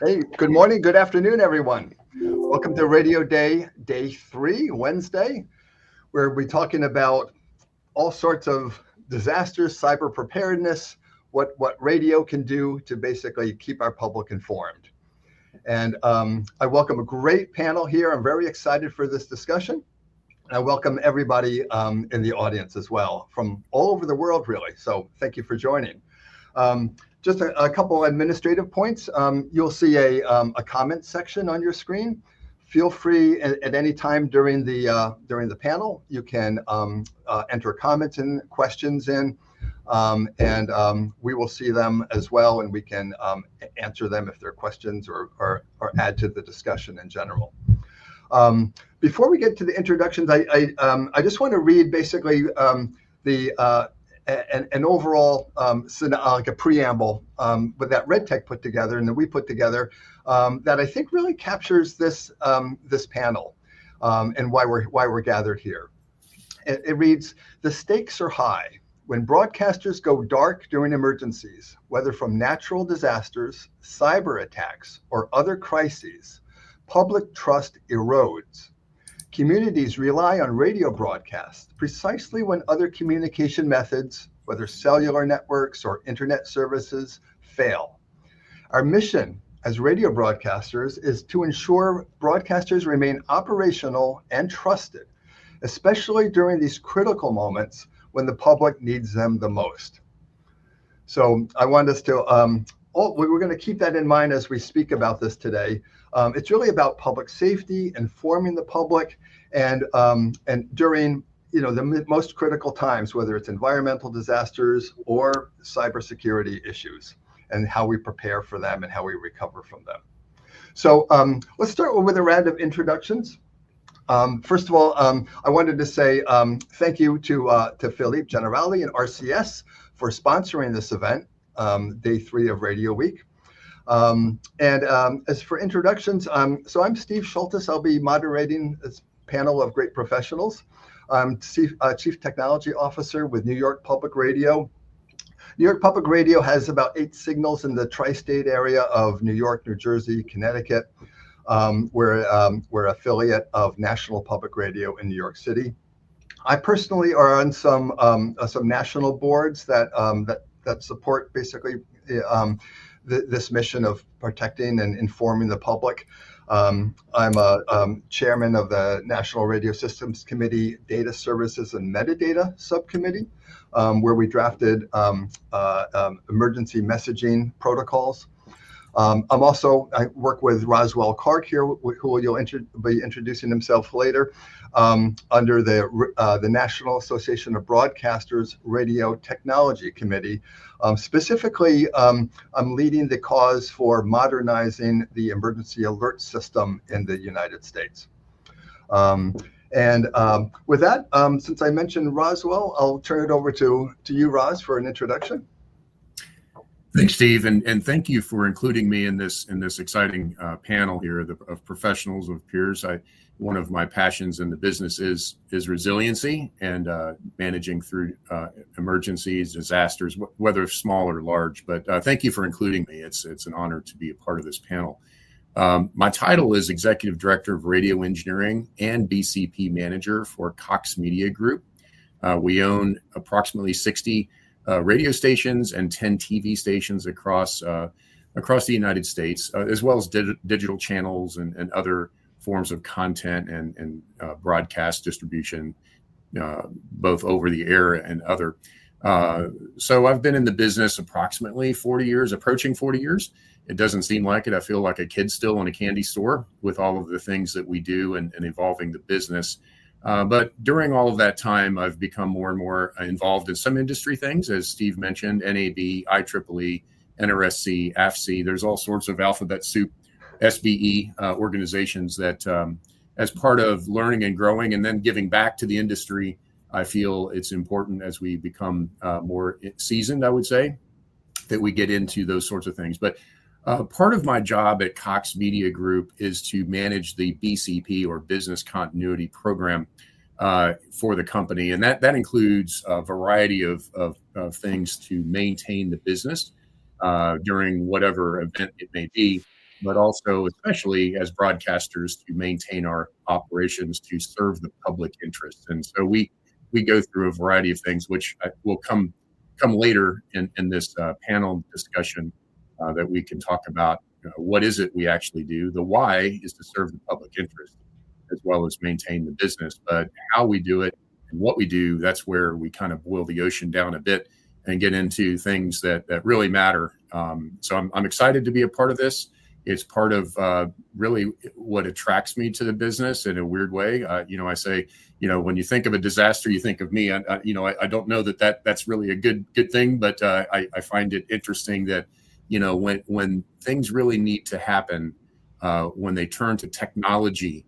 Hey, good morning, good afternoon, everyone. Welcome to Radio Day, Day 3, Wednesday, where we're talking about all sorts of disasters, cyber preparedness, what radio can do to basically keep our public informed. And I welcome a great panel here. I'm very excited for this discussion. I welcome everybody in the audience as well from all over the world, really. So thank you for joining. Just a couple administrative points. You'll see a comment section on your screen. Feel free at any time during the panel. You can enter comments and questions in, and we will see them as well, and we can answer them if they're questions or add to the discussion in general. Before we get to the introductions, I just want to read basically an overall like a preamble with that Red Tech put together and that we put together that I think really captures this panel and why we're gathered here. It reads: the stakes are high. When broadcasters go dark during emergencies, whether from natural disasters, cyber attacks, or other crises, public trust erodes. Communities rely on radio broadcasts precisely when other communication methods, whether cellular networks or internet services, fail. Our mission as radio broadcasters is to ensure broadcasters remain operational and trusted, especially during these critical moments when the public needs them the most. So I want us to, we're going to keep that in mind as we speak about this today. It's really about public safety, informing the public, and during the most critical times, whether it's environmental disasters or cybersecurity issues, and how we prepare for them and how we recover from them. So let's start with a round of introductions. First of all, I wanted to say thank you to Philippe Generali and RCS for sponsoring this event, Day 3 of Radio Week. As for introductions, so I'm Steve Schultes. I'll be moderating this panel of great professionals. I'm Chief Technology Officer with New York Public Radio. New York Public Radio has about 8 signals in the tri-state area of New York, New Jersey, Connecticut. We're affiliate of National Public Radio in New York City. I personally are on some national boards that support basically this mission of protecting and informing the public. I'm a chairman of the National Radio Systems Committee Data Services and Metadata Subcommittee, where we drafted emergency messaging protocols. I work with Roswell Clark here, who you'll be introducing himself later, under the National Association of Broadcasters Radio Technology Committee. Specifically, I'm leading the cause for modernizing the emergency alert system in the United States. With that, since I mentioned Roswell, I'll turn it over to you, Roz, for an introduction. Thanks, Steve, and thank you for including me in this exciting panel here of professionals, of peers. One of my passions in the business is resiliency and managing through emergencies, disasters, whether small or large. But thank you for including me. It's an honor to be a part of this panel. My title is Executive Director of Radio Engineering and BCP Manager for Cox Media Group. We own approximately 60 radio stations and 10 TV stations across the United States, as well as digital channels and other forms of content and broadcast distribution, both over the air and other. So I've been in the business approximately 40 years, approaching 40 years. It doesn't seem like it. I feel like a kid still in a candy store with all of the things that we do and evolving the business. But during all of that time, I've become more and more involved in some industry things, as Steve mentioned, NAB, IEEE, NRSC, AFC. There's all sorts of alphabet soup, SBE organizations that, as part of learning and growing and then giving back to the industry, I feel it's important as we become more seasoned, I would say, that we get into those sorts of things. But part of my job at Cox Media Group is to manage the BCP, or Business Continuity Program, for the company. And that includes a variety of things to maintain the business during whatever event it may be. but also, especially as broadcasters, to maintain our operations to serve the public interest. And so we go through a variety of things, which will come later in this panel discussion that we can talk about. What is it we actually do? The why is to serve the public interest as well as maintain the business. But how we do it and what we do, that's where we kind of boil the ocean down a bit and get into things that really matter. So I'm excited to be a part of this. It's part of really what attracts me to the business in a weird way. I say, when you think of a disaster, you think of me. I don't know that's really a good thing, but I find it interesting that, when things really need to happen, when they turn to technology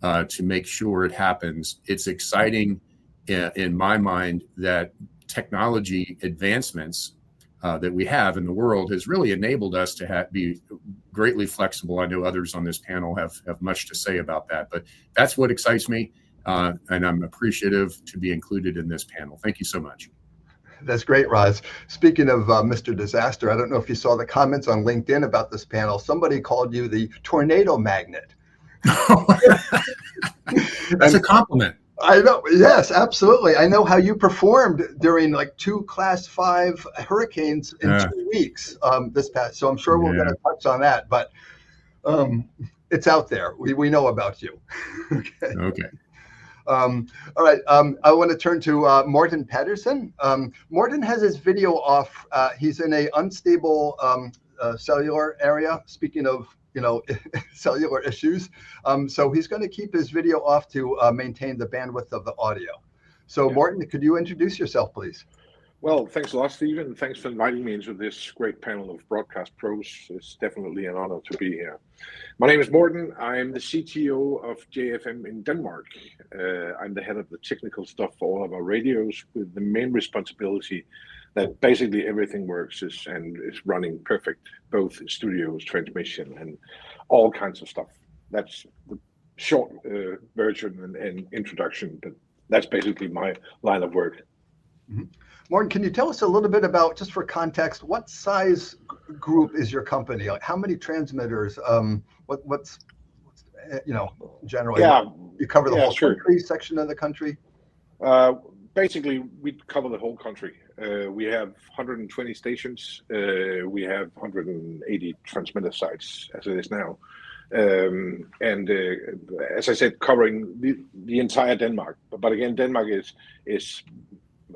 to make sure it happens, it's exciting in my mind that technology advancements that we have in the world has really enabled us to be greatly flexible. I know others on this panel have much to say about that, but that's what excites me, and I'm appreciative to be included in this panel. Thank you so much. That's great, Roz. Speaking of Mr. Disaster, I don't know if you saw the comments on LinkedIn about this panel. Somebody called you the tornado magnet. That's a compliment. I know. Yes, absolutely. I know how you performed during like 2 Class 5 hurricanes in 2 weeks this past. So I'm sure we're going to touch on that, but it's out there. We know about you. Okay. All right. I want to turn to Morten Pedersen. Morten has his video off. He's in a unstable cellular area. Speaking of cellular issues. So he's going to keep his video off to maintain the bandwidth of the audio. So Morten, could you introduce yourself, please? Well, thanks a lot, Stephen. Thanks for inviting me into this great panel of broadcast pros. It's definitely an honor to be here. My name is Morten. I'm the CTO of JFM in Denmark. I'm the head of the technical stuff for all of our radios, with the main responsibility that basically everything works and is running perfect, both studios, transmission, and all kinds of stuff. That's the short version and introduction, but that's basically my line of work. Mm-hmm. Morten, can you tell us a little bit about, just for context, what size group is your company? Like, how many transmitters? What's generally? Yeah, you cover the whole country, section of the country. Basically, we cover the whole country. We have 120 stations. We have 180 transmitter sites as it is now. And as I said, covering the entire Denmark. But again, Denmark is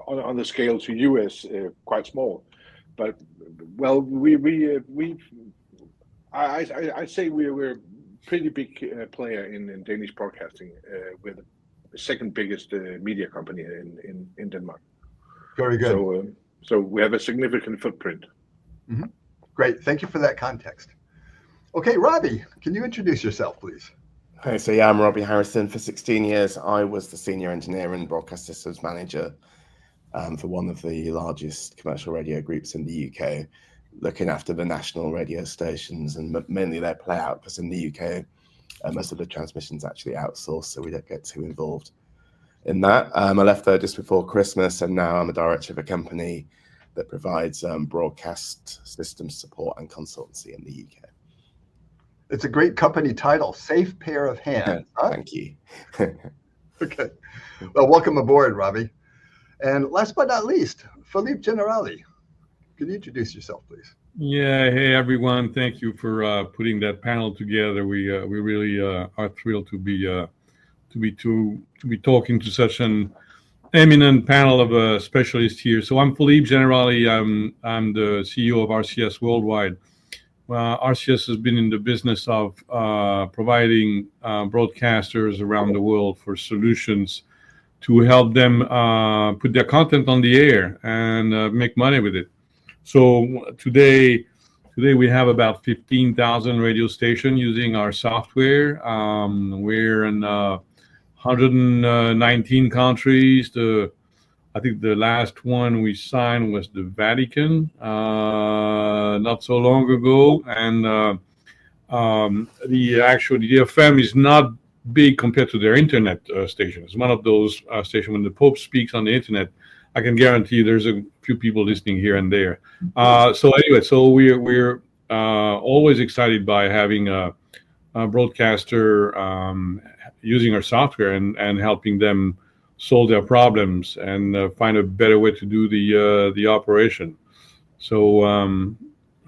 on the scale to US quite small. But well, I say we're a pretty big player in Danish broadcasting. We're the second biggest media company in Denmark. Very good. So we have a significant footprint. Mm-hmm. Great. Thank you for that context. Okay, Robbie, can you introduce yourself, please? Hi, so yeah, I'm Robbie Harrison. For 16 years, I was the senior engineer and broadcast systems manager for one of the largest commercial radio groups in the UK, looking after the national radio stations and mainly their Playout, because in the UK, most of the transmission's actually outsourced, so we don't get too involved in that. I left there just before Christmas, and now I'm a director of a company that provides broadcast system support and consultancy in the UK. It's a great company title, Safe Pair of Hands. Huh? Thank you. Okay. Well, welcome aboard, Robbie. And last but not least, Philippe Generali. Can you introduce yourself, please? Yeah. Hey, everyone. Thank you for putting that panel together. We really are thrilled to be talking to such an eminent panel of specialists here. So I'm Philippe Generali. I'm the CEO of RCS Worldwide. RCS has been in the business of providing broadcasters around the world for solutions to help them put their content on the air and make money with it. So today we have about 15,000 radio stations using our software. We're in 119 countries. I think the last one we signed was the Vatican not so long ago, and the FM is not big compared to their internet station. It's one of those stations when the Pope speaks on the internet, I can guarantee there's a few people listening here and there. So anyway, so we're always excited by having a broadcaster using our software and helping them solve their problems and find a better way to do the operation. So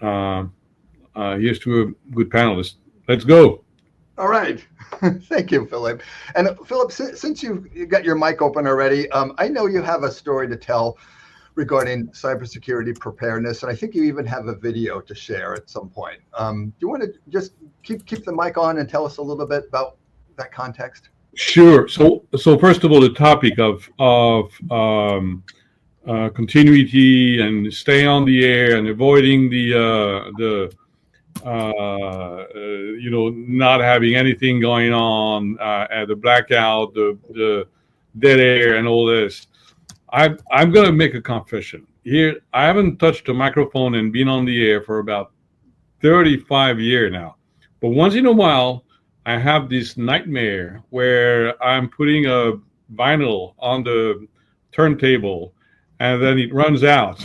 here's to a good panelist. Let's go. All right. Thank you, Philip. And Philip, since you got your mic open already, I know you have a story to tell regarding cybersecurity preparedness, and I think you even have a video to share at some point. Do you want to just keep the mic on and tell us a little bit about that context? Sure. So first of all, the topic of continuity and stay on the air and avoiding the not having anything going on at the blackout, the dead air, and all this. I'm going to make a confession here. I haven't touched a microphone and been on the air for about 35 years now. But once in a while, I have this nightmare where I'm putting a vinyl on the turntable, and then it runs out,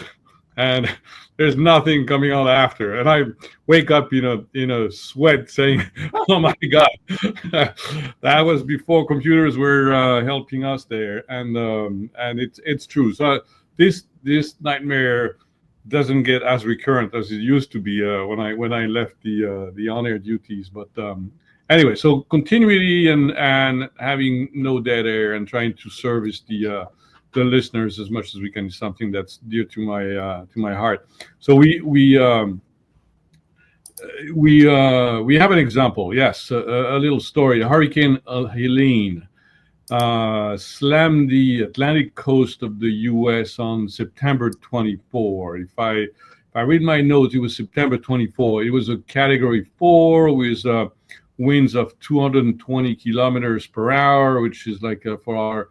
and there's nothing coming on after, and I wake up in a sweat, saying, "Oh my God!" That was before computers were helping us there, and it's true. So this nightmare doesn't get as recurrent as it used to be when I left the on-air duties, but. Anyway, so continuity and having no dead air and trying to service the listeners as much as we can is something that's dear to my heart. So we have an example. Yes, a little story. Hurricane Helene slammed the Atlantic coast of the U.S. on September 24. If I read my notes, it was September 24. It was a Category 4 with winds of 220 kilometers per hour, which is like for our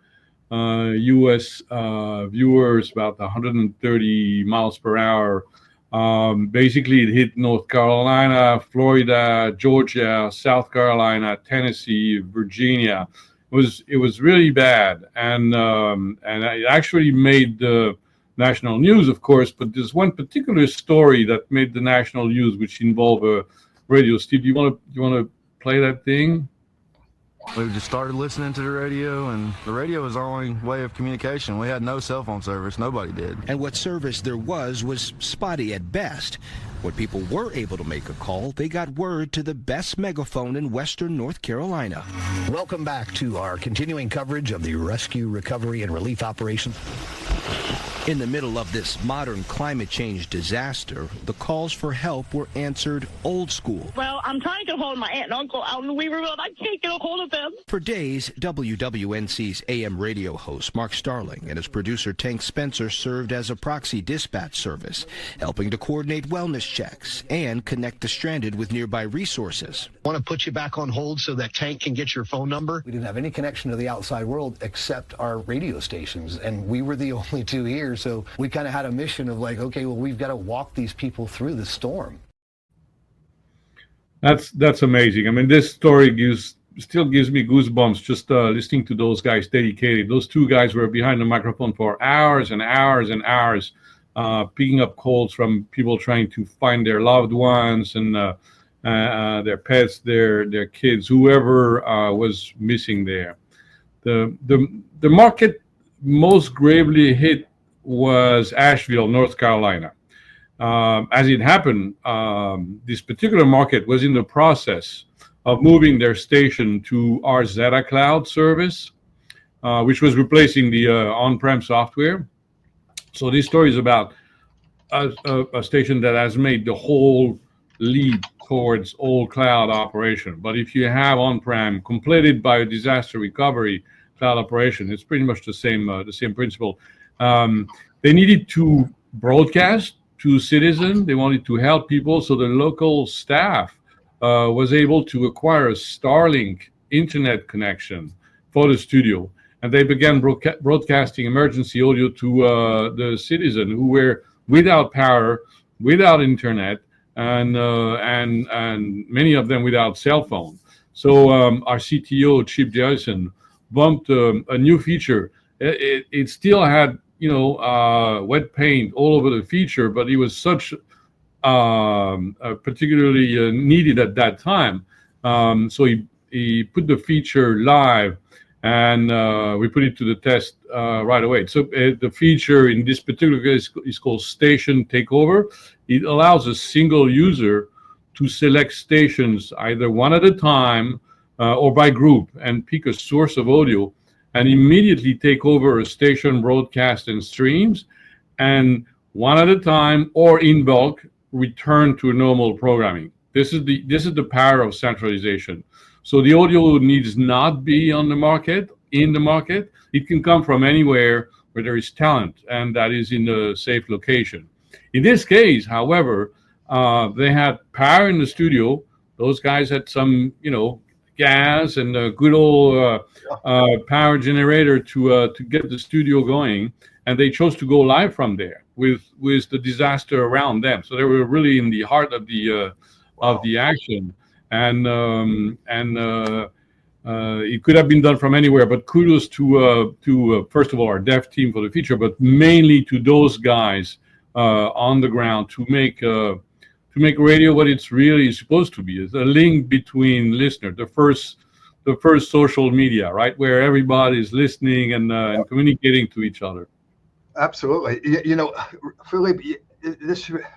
U.S. Viewers, about 130 miles per hour. Basically, it hit North Carolina, Florida, Georgia, South Carolina, Tennessee, Virginia. It was really bad, and it actually made the national news, of course. But there's one particular story that made the national news, which involved a radio. Steve, do you want to play that thing? We just started listening to the radio, and the radio was our only way of communication. We had no cell phone service. Nobody did. And what service there was spotty at best. When people were able to make a call, they got word to the best megaphone in western North Carolina. Welcome back to our continuing coverage of the rescue, recovery, and relief operation. In the middle of this modern climate change disaster, the calls for help were answered old school. Well, I'm trying to get hold of my aunt and uncle out in Weaverville. I can't get a hold of them. For days, WWNC's AM radio host Mark Starling and his producer Tank Spencer served as a proxy dispatch service, helping to coordinate wellness checks and connect the stranded with nearby resources. I want to put you back on hold so that Tank can get your phone number. We didn't have any connection to the outside world except our radio stations, and we were the only two here. So we kind of had a mission of like, okay, well, we've got to walk these people through the storm. That's amazing. I mean, this story still gives me goosebumps just listening to those guys dedicated. Those two guys were behind the microphone for hours and hours and hours, picking up calls from people trying to find their loved ones and their pets, their kids, whoever was missing there. The market most gravely hit was Asheville, North Carolina. As it happened, this particular market was in the process of moving their station to our Zeta Cloud service, which was replacing the on-prem software. So this story is about a station that has made the whole leap towards all cloud operation. But if you have on-prem completed by a disaster recovery cloud operation, it's pretty much the same principle. They needed to broadcast to citizens. They wanted to help people, so the local staff was able to acquire a Starlink internet connection for the studio, and they began broadcasting emergency audio to the citizens who were without power, without internet, and many of them without cell phone. So our CTO, Chip Jason, bumped a new feature. It still had wet paint all over the feature, but it was such particularly needed at that time. So he put the feature live, and we put it to the test right away. So the feature in this particular case is called Station Takeover. It allows a single user to select stations either one at a time or by group and pick a source of audio and immediately take over a station broadcast and streams, and one at a time or in bulk return to normal programming. This is the power of centralization. So the audio needs not be in the market. It can come from anywhere where there is talent, and that is in a safe location. In this case, however, they had power in the studio. Those guys had some, gas and a good old power generator to get the studio going, and they chose to go live from there with the disaster around them. So they were really in the heart of the action, and it could have been done from anywhere. But kudos to first of all our dev team for the feature, but mainly to those guys on the ground to make radio what it's really supposed to be, is a link between listeners, the first social media, right, where everybody's listening and communicating to each other. Absolutely. Philippe,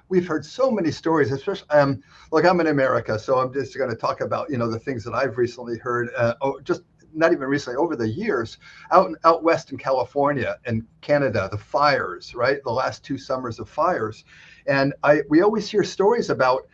we've heard so many stories, especially like I'm in America, so I'm just going to talk about the things that I've recently heard, just not even recently, over the years, out west in California and Canada, the fires, right? The last 2 summers of fires. And we always hear stories about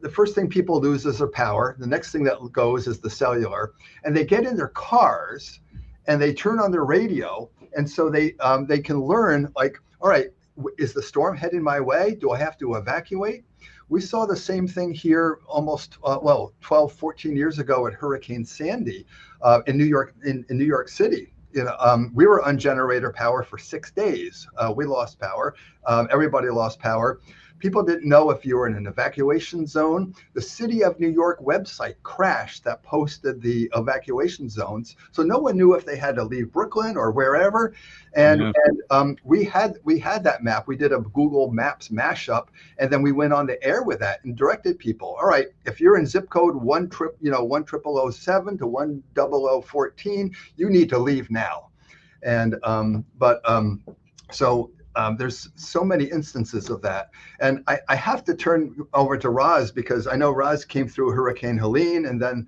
the first thing people lose is their power. The next thing that goes is the cellular. And they get in their cars and they turn on their radio. And so they can learn, like, all right, is the storm heading my way? Do I have to evacuate? We saw the same thing here almost 12, 14 years ago at Hurricane Sandy in New York City. We were on generator power for 6 days. We lost power. Everybody lost power. People didn't know if you were in an evacuation zone. The City of New York website crashed that posted the evacuation zones. So no one knew if they had to leave Brooklyn or wherever. And we had that map. We did a Google Maps mashup, and then we went on the air with that and directed people. All right, if you're in zip code 10007 to 10014, you need to leave now. And there's so many instances of that. And I have to turn over to Roz, because I know Roz came through Hurricane Helene and then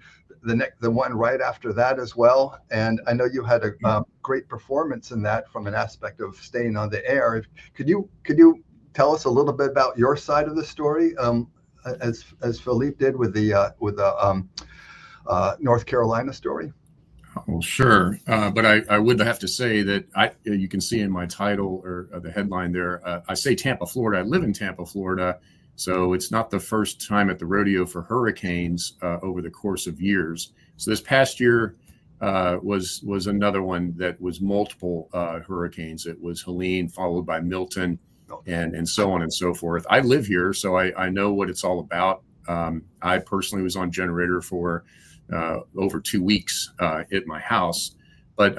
the one right after that as well. And I know you had a great performance in that from an aspect of staying on the air. Could you tell us a little bit about your side of the story, as Philippe did with the North Carolina story? Well, sure. But I would have to say that you can see in my title or the headline there, I say Tampa, Florida. I live in Tampa, Florida. So it's not the first time at the rodeo for hurricanes over the course of years. So this past year was another one that was multiple hurricanes. It was Helene, followed by Milton, and so on and so forth. I live here, so I know what it's all about. I personally was on generator for over 2 weeks at my house. But,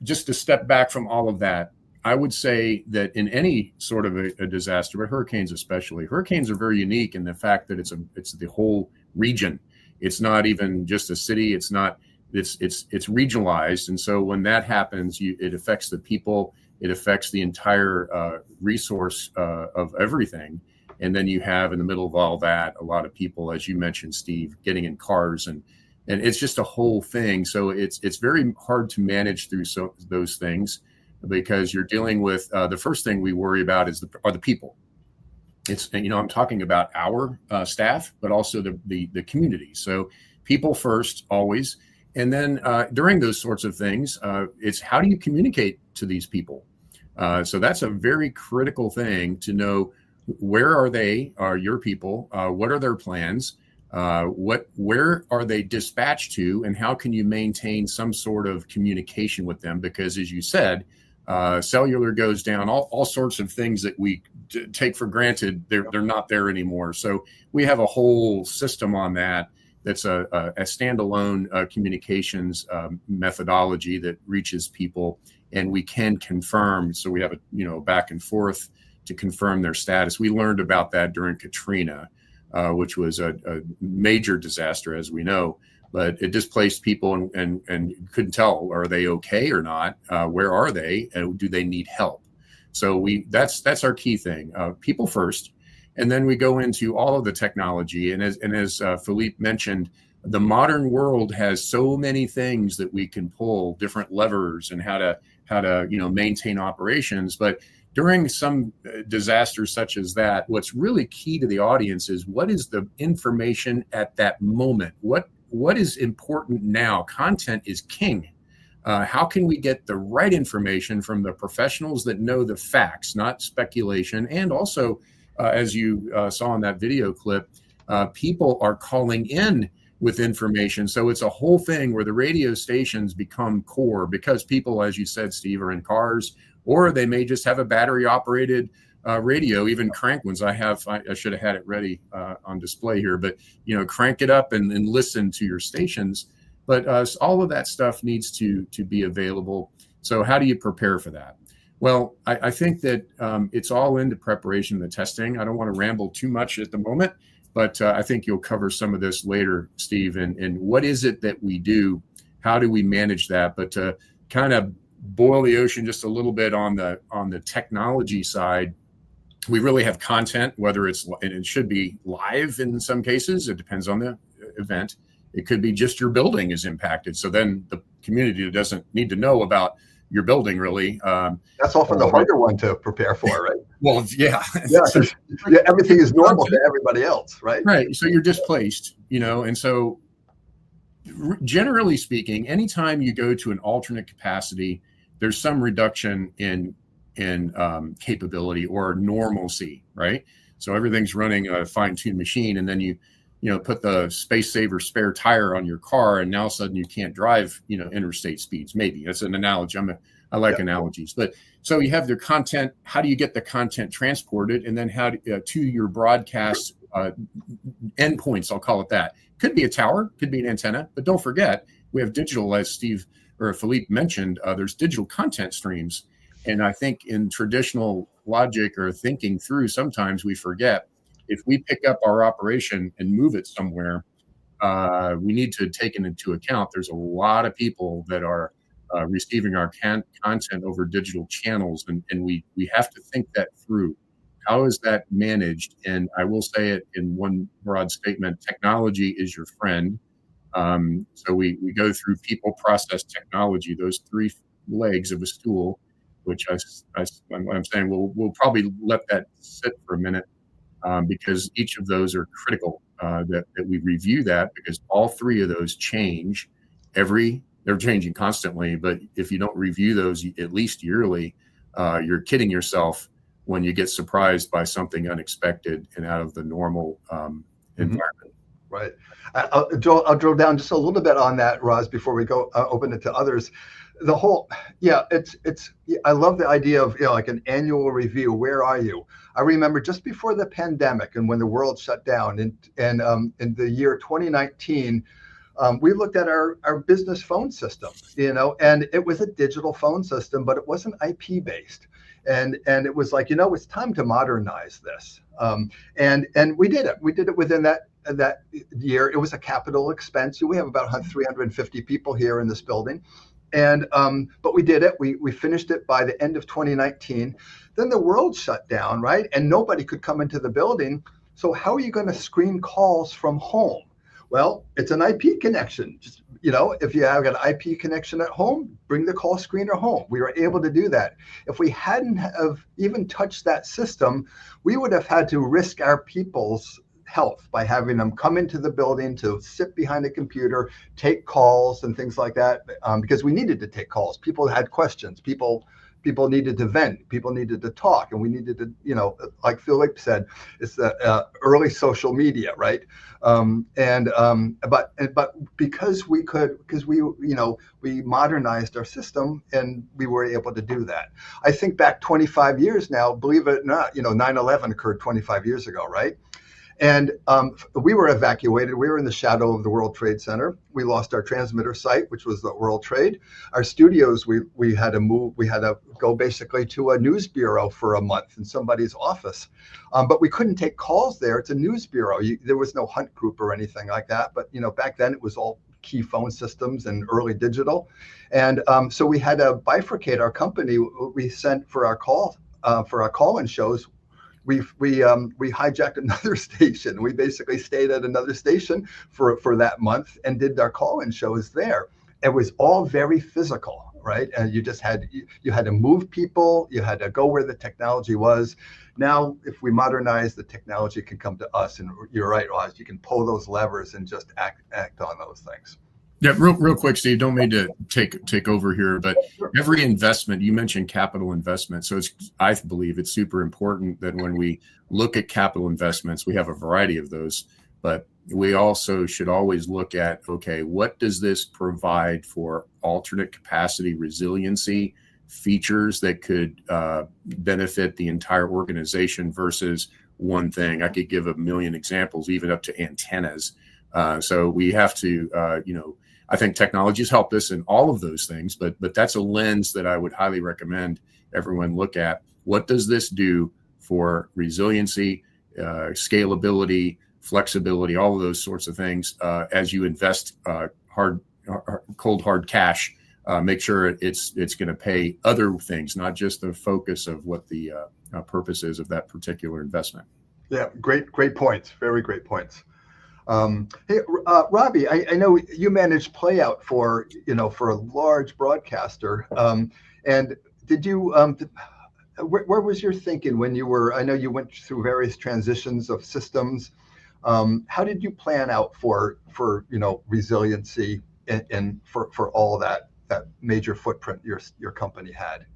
just to step back from all of that, I would say that in any sort of a disaster, but hurricanes especially, hurricanes are very unique in the fact that it's the whole region. It's not even just a city. It's regionalized. And so when that happens, it affects the people. It affects the entire resource of everything. And then you have in the middle of all that, a lot of people, as you mentioned, Steve, getting in cars and it's just a whole thing. So it's very hard to manage through those things, because you're dealing with the first thing we worry about are the people. I'm talking about our staff, but also the community. So people first always. And then during those sorts of things, it's how do you communicate to these people? So that's a very critical thing to know. Where are they? Are your people? What are their plans? Where are they dispatched to? And how can you maintain some sort of communication with them? Because as you said, cellular goes down, all sorts of things that we take for granted, they're not there anymore. So we have a whole system on that. That's a standalone communications methodology that reaches people, and we can confirm. So we have a back and forth to confirm their status. We learned about that during Katrina, which was a major disaster, as we know. But it displaced people and couldn't tell, are they okay or not? Where are they? And do they need help? So that's our key thing. People first, and then we go into all of the technology. And as Philippe mentioned, the modern world has so many things that we can pull, different levers, and how to maintain operations. But during some disasters such as that, what's really key to the audience is what is the information at that moment? What is important now? Content is king. How can we get the right information from the professionals that know the facts, not speculation? And also, as you saw in that video clip, people are calling in with information. So it's a whole thing where the radio stations become core because people, as you said, Steve, are in cars, or they may just have a battery operated radio, even crank ones. I should have had it ready on display here, but crank it up and listen to your stations. But all of that stuff needs to be available. So how do you prepare for that? Well, I think that it's all into preparation, the testing. I don't want to ramble too much at the moment, but I think you'll cover some of this later, Steve, and what is it that we do? How do we manage that? But to kind of boil the ocean just a little bit on the technology side, we really have content, whether it should be live in some cases. It depends on the event. It could be just your building is impacted. So then the community doesn't need to know about your building really. That's often the harder one to prepare for, right? Well, yeah. Yeah, everything is normal to everybody else, right? Right. So you're displaced, and so generally speaking, anytime you go to an alternate capacity, there's some reduction in capability or normalcy, right? So everything's running a fine-tuned machine, and then you put the space saver spare tire on your car, and now all of a sudden you can't drive interstate speeds. Maybe that's an analogy. I like analogies, but so you have their content. How do you get the content transported, and then how to your broadcast endpoints? I'll call it that. Could be a tower, could be an antenna, but don't forget we have digital, as Steve or Philippe mentioned. There's digital content streams. And I think in traditional logic or thinking through, sometimes we forget if we pick up our operation and move it somewhere, we need to take it into account. There's a lot of people that are receiving our content over digital channels, and we have to think that through. How is that managed? And I will say it in one broad statement: technology is your friend. So we go through people, process, technology, those three legs of a stool, which I'm saying we'll probably let that sit for a minute because each of those are critical that we review that, because all three of those change they're changing constantly. But if you don't review those at least yearly, you're kidding yourself when you get surprised by something unexpected and out of the normal environment. Right. I'll drill down just a little bit on that, Roz, before we go open it to others. I love the idea of like an annual review. Where are you? I remember just before the pandemic and when the world shut down in the year 2019, we looked at our business phone system, and it was a digital phone system, but it wasn't IP based. And it was like, it's time to modernize this. And we did it. We did it within that year. It was a capital expense. We have about 350 people here in this building. And but we did it. We finished it by the end of 2019. Then the world shut down, right? And nobody could come into the building. So how are you going to screen calls from home? Well, it's an IP connection. Just, if you have an IP connection at home, bring the call screener home. We were able to do that. If we hadn't have even touched that system, we would have had to risk our people's health by having them come into the building to sit behind a computer, take calls and things like that, because we needed to take calls. People had questions. People needed to vent. People needed to talk, and we needed to, like Philippe said, it's the early social media, right? But because we modernized our system and we were able to do that. I think back 25 years now, believe it or not, 9/11 occurred 25 years ago, right? And we were evacuated. We were in the shadow of the World Trade Center. We lost our transmitter site, which was the World Trade. Our studios, we had to move. We had to go basically to a news bureau for a month in somebody's office. But we couldn't take calls there. It's a news bureau. There was no hunt group or anything like that. But back then it was all key phone systems and early digital. And so we had to bifurcate our company. We sent for our call-in shows. We hijacked another station. We basically stayed at another station for that month and did our call-in shows there. It was all very physical, right? And you had to move people. You had to go where the technology was. Now, if we modernize, the technology can come to us. And you're right, Oz. You can pull those levers and just act on those things. Yeah, real quick, Steve, don't mean to take over here, but every investment, you mentioned capital investment. So I believe it's super important that when we look at capital investments, we have a variety of those, but we also should always look at, okay, what does this provide for alternate capacity resiliency features that could benefit the entire organization versus one thing? I could give a million examples, even up to antennas. So we have to, I think technology has helped us in all of those things, but that's a lens that I would highly recommend everyone look at. What does this do for resiliency, scalability, flexibility, all of those sorts of things as you invest cold hard cash? Make sure it's going to pay other things, not just the focus of what the purpose is of that particular investment. Yeah, great points. Very great points. Hey, Robbie, I know you managed Playout for a large broadcaster. And did you, where was your thinking when you were, I know you went through various transitions of systems. How did you plan out for resiliency and for all that major footprint your company had?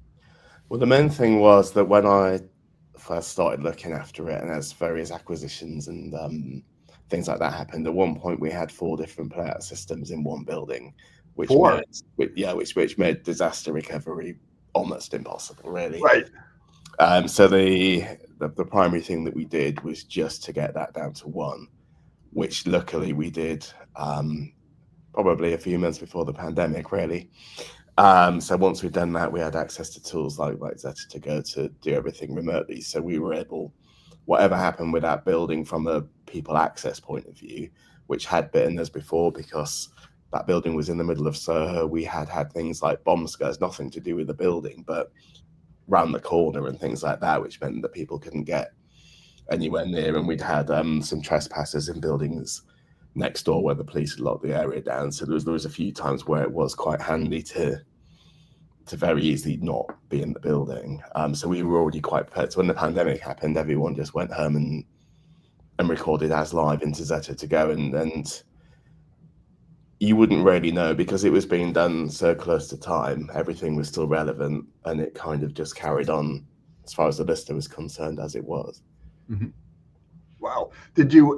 Well, the main thing was that when I first started looking after it, and as various acquisitions and things like that happened, at one point we had 4 different Playout systems in one building, which made disaster recovery almost impossible, really. Right. So the primary thing that we did was just to get that down to 1, which luckily we did probably a few months before the pandemic, really. So once we'd done that, we had access to tools like Zeta to go to do everything remotely. So we were able, whatever happened with that building from a people access point of view, which had bitten us before because that building was in the middle of Soho. We had things like bomb scares, nothing to do with the building, but round the corner and things like that, which meant that people couldn't get anywhere near. And we'd had some trespassers in buildings next door where the police had locked the area down. So there was a few times where it was quite handy to very easily not be in the building. So we were already quite prepared. So when the pandemic happened, everyone just went home and recorded as live into Zeta to go. And you wouldn't really know because it was being done so close to time. Everything was still relevant, and it kind of just carried on as far as the listener was concerned as it was. Mm-hmm. Wow. Did you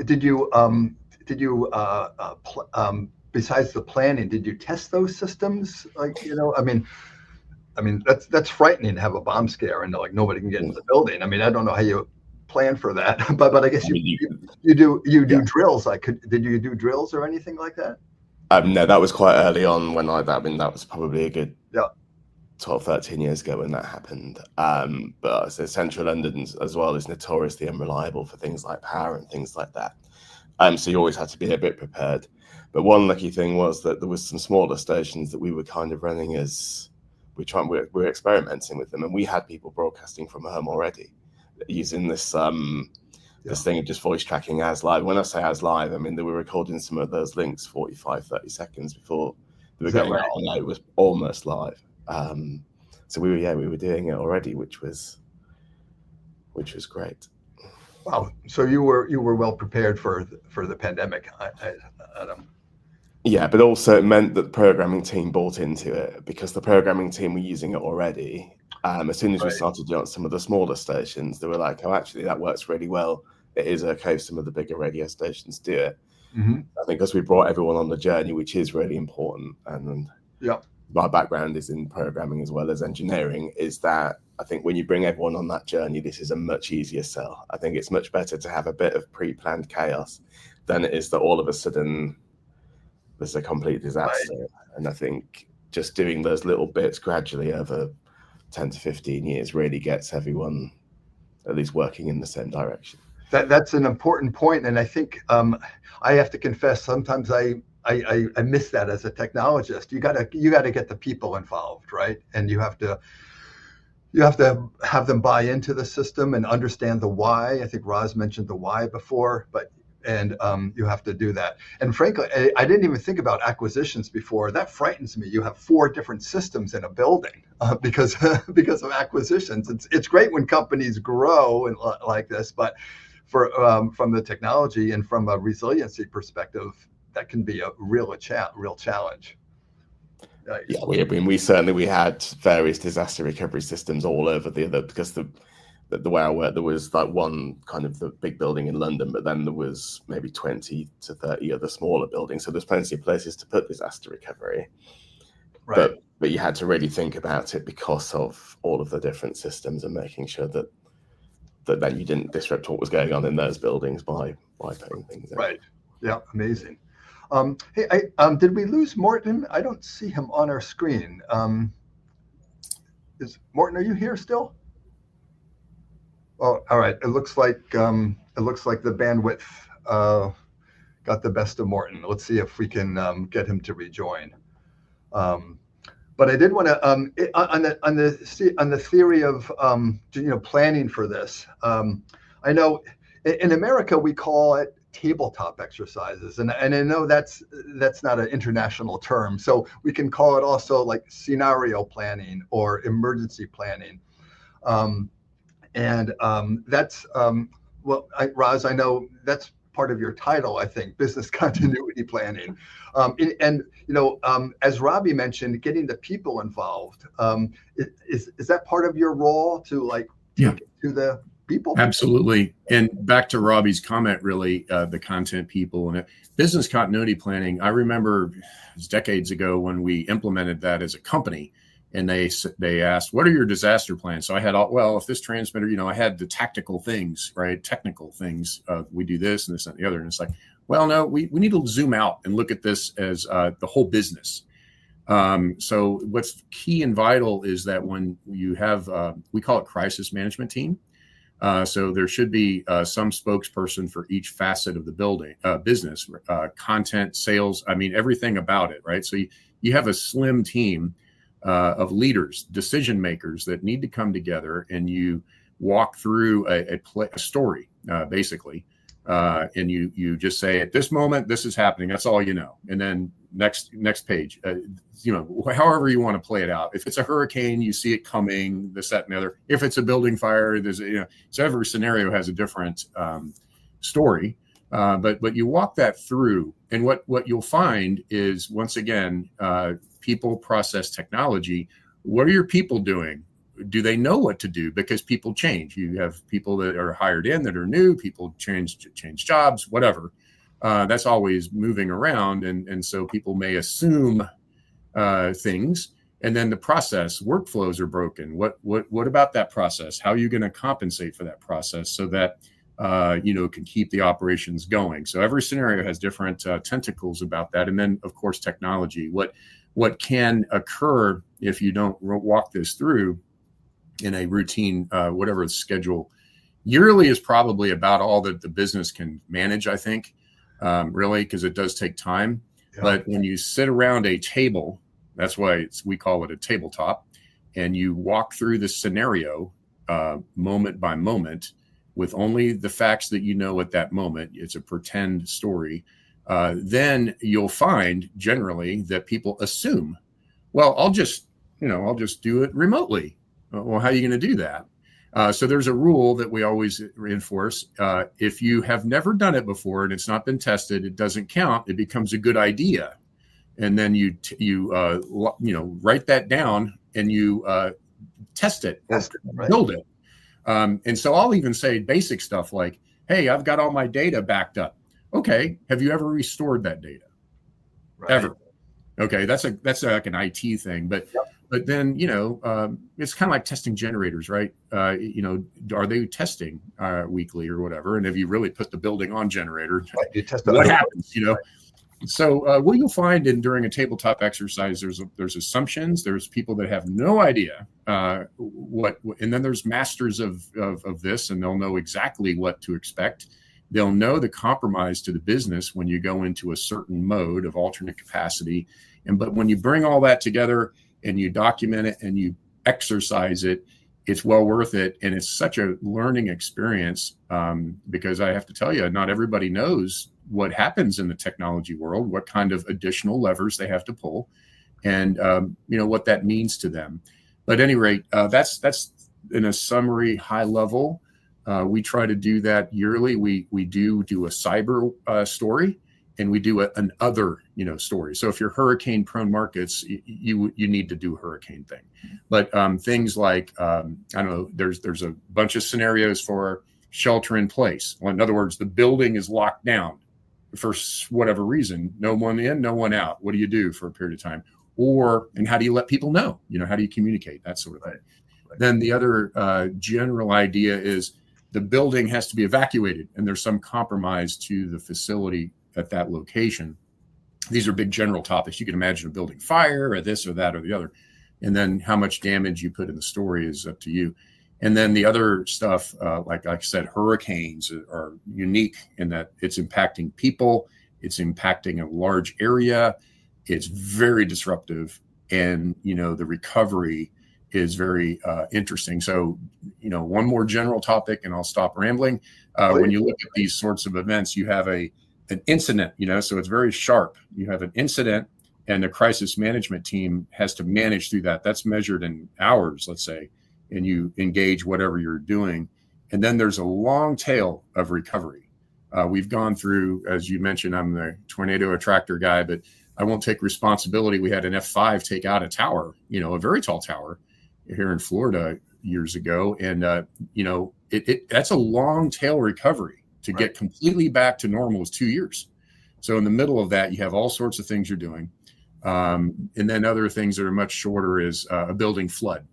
besides the planning, did you test those systems? I mean, that's frightening to have a bomb scare and nobody can get into the building. I mean, I don't know how you plan for that, but I guess you do drills. Did you do drills or anything like that? No, that was quite early on that was probably a good 12, 13 years ago when that happened. But so central London as well is notoriously unreliable for things like power and things like that. So you always had to be a bit prepared. But one lucky thing was that there was some smaller stations that we were kind of running as we're experimenting with them, and we had people broadcasting from home already using this this thing of just voice tracking as live. When I say as live, I mean they were recording some of those links 45, 30 seconds before they were going out, and it was almost live. So we were doing it already, which was great. Wow. So you were well prepared for the pandemic, Adam. Yeah, but also it meant that the programming team bought into it because the programming team were using it already. As soon as we started doing some of the smaller stations, they were like, "Oh, actually, that works really well. It is okay if some of the bigger radio stations do it." Mm-hmm. I think because we brought everyone on the journey, which is really important. And my background is in programming as well as engineering, is that I think when you bring everyone on that journey, this is a much easier sell. I think it's much better to have a bit of pre-planned chaos than it is that all of a sudden there's a complete disaster. Right. And I think just doing those little bits gradually over 10 to 15 years really gets everyone at least working in the same direction. That's an important point, and I think I have to confess sometimes I miss that as a technologist. You gotta get the people involved, right? And you have to have them buy into the system and understand the why. I think Roz mentioned the why before, and you have to do that. And frankly, I didn't even think about acquisitions before. That frightens me. You have 4 different systems in a building because of acquisitions. It's great when companies grow and like this, but from the technology and from a resiliency perspective, that can be a real challenge. Nice. Yeah, we had various disaster recovery systems all over the other, because the way I worked, there was like one kind of the big building in London, but then there was maybe 20 to 30 other smaller buildings. So there's plenty of places to put disaster recovery. Right. But you had to really think about it because of all of the different systems and making sure that then you didn't disrupt what was going on in those buildings by putting things in. Right. Yeah. Amazing. Hey, did we lose Morton? I don't see him on our screen. Is Morton? Are you here still? Oh, all right. It looks like the bandwidth got the best of Morton. Let's see if we can get him to rejoin. But I did want to on the theory of planning for this. I know in America we call it tabletop exercises, and I know that's not an international term, so we can call it also like scenario planning or emergency planning. That's Roz, I know that's part of your title, I think, business continuity planning. As Robbie mentioned, getting the people involved, is that part of your role to take it to the people? Absolutely. And back to Robbie's comment, really, the content people and business continuity planning. I remember it was decades ago when we implemented that as a company, and they asked, what are your disaster plans? So I had if this transmitter, I had the tactical things, right? Technical things. We do this and this and the other. And it's like, well, no, we need to zoom out and look at this as the whole business. So what's key and vital is that when you have, we call it crisis management team. So there should be some spokesperson for each facet of the business, content, sales, everything about it, right? So you have a slim team of leaders, decision makers that need to come together, and you walk through a story, basically. And you just say, at this moment, this is happening. That's all you know. And then next page, however you want to play it out. If it's a hurricane, you see it coming, this, that, and the other. If it's a building fire, so every scenario has a different story. But you walk that through, and what you'll find is, once again, people, process, technology. What are your people doing? Do they know what to do? Because people change. You have people that are hired in that are new, people change jobs, whatever. That's always moving around. And so people may assume things. And then the process, workflows are broken. What about that process? How are you going to compensate for that process so that can keep the operations going? So every scenario has different tentacles about that. And then, of course, technology. What can occur if you don't walk this through in a routine, whatever schedule. Yearly is probably about all that the business can manage, I think, really, because it does take time. Yeah. But when you sit around a table, that's why we call it a tabletop, and you walk through the scenario moment by moment with only the facts that you know at that moment. It's a pretend story. Then you'll find generally that people assume, well, I'll just do it remotely. Well, how are you going to do that? So there's a rule that we always reinforce. If you have never done it before and it's not been tested, it doesn't count. It becomes a good idea. And then you write that down and you test it, right. Build it. And so I'll even say basic stuff like, hey, I've got all my data backed up. Okay. Have you ever restored that data? Right. Ever? Okay, that's like an IT thing, but then it's kind of like testing generators, right? Are they testing weekly or whatever? And have you really put the building on generator? You test what happens? So what you'll find during a tabletop exercise, there's assumptions. There's people that have no idea and then there's masters of this, and they'll know exactly what to expect. They'll know the compromise to the business when you go into a certain mode of alternate capacity. But when you bring all that together and you document it and you exercise it, it's well worth it. And it's such a learning experience because I have to tell you, not everybody knows what happens in the technology world, what kind of additional levers they have to pull, and what that means to them. But at any rate, that's in a summary, high level. We try to do that yearly. We do a cyber story, and we do an other story. So if you're hurricane prone markets, you need to do a hurricane thing. But things like I don't know, there's a bunch of scenarios for shelter in place. Well, in other words, the building is locked down for whatever reason, no one in, no one out. What do you do for a period of time? And how do you let people know? How do you communicate? That sort of thing. Right. Then the other general idea is the building has to be evacuated, and there's some compromise to the facility at that location. These are big general topics. You can imagine a building fire or this or that or the other. And then how much damage you put in the story is up to you. And then the other stuff, like I said, hurricanes are unique in that it's impacting people, it's impacting a large area, it's very disruptive, and the recovery is very interesting. So, one more general topic, and I'll stop rambling. When you look at these sorts of events, you have an incident, so it's very sharp. You have an incident, and the crisis management team has to manage through that. That's measured in hours, let's say, and you engage whatever you're doing. And then there's a long tail of recovery. We've gone through, as you mentioned, I'm the tornado attractor guy, but I won't take responsibility. We had an F5 take out a tower, a very tall tower here in Florida years ago. And, that's a long tail recovery to get completely back to normal is 2 years. So in the middle of that, you have all sorts of things you're doing. And then other things that are much shorter is a building flood,